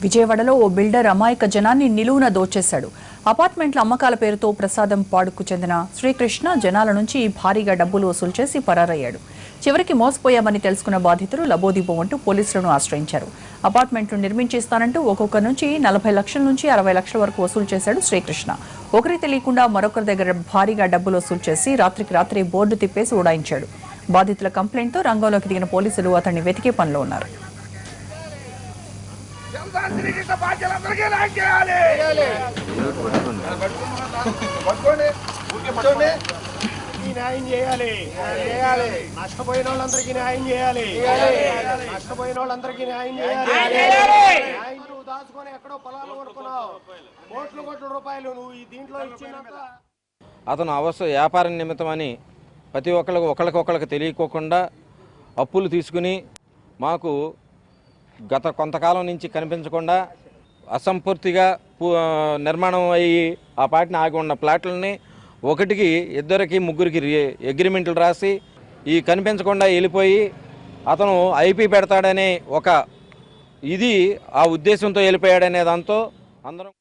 విజయవాడలో ఓ బిల్డర్ అమాయక జనాన్ని నిలువున దోచేశాడు. అపార్ట్మెంట్ల అమ్మకాల పేరుతో ప్రసాదం పాడుకు చెందిన శ్రీకృష్ణ జనాల నుంచి భారీగా డబ్బులు వసూలు చేసి పరారయ్యాడు. చివరికి మోసపోయామని తెలుసుకున్న బాధితులు లబోదిబో అంటూ పోలీసులను ఆశ్రయించారు. అపార్ట్మెంట్లు నిర్మించిస్తానంటూ ఒక్కొక్క నుంచి 40 లక్షల నుంచి 60 లక్షల వరకు వసూలు చేశాడు శ్రీకృష్ణ. ఒకరి తెలియకుండా మరొకరి దగ్గర భారీగా డబ్బులు వసూలు చేసి రాత్రికి రాత్రి బోర్డు తిప్పేసి ఉడాయించాడు. బాధితుల కంప్లైంట్తో రంగంలోకి దిగిన పోలీసులు అతన్ని వెతికే పనిలో ఉన్నారు. న్యాయం చేయాలి, నష్టపోయిన వాళ్ళందరికీ న్యాయం చేయాలి, నష్టపోయిన వాళ్ళందరికీ న్యాయం చేయాలి. నువ్వు దాచుకొని ఎక్కడో పొలాలు కొనుక్కున్నావు, కోట్ల రూపాయలు నువ్వు ఈ దీంట్లో ఇచ్చినంత. అతను వ్యాపార నిమిత్తమని ప్రతి ఒకరికొకరికి తెలియకోకుండా అప్పులు తీసుకుని మాకు గత కొంతకాలం నుంచి కనిపించకుండా అసంపూర్తిగా నిర్మాణం అయ్యి ఆ పాటిని ఆగి ఉన్న ప్లాట్లని ఒకటికి ఇద్దరికి ముగ్గురికి అగ్రిమెంట్లు రాసి ఈ కనిపించకుండా వెళ్ళిపోయి అతను ఐపీ పెడతాడనే ఒక ఇది ఆ ఉద్దేశంతో వెళ్ళిపోయాడనే దాంతో అందరం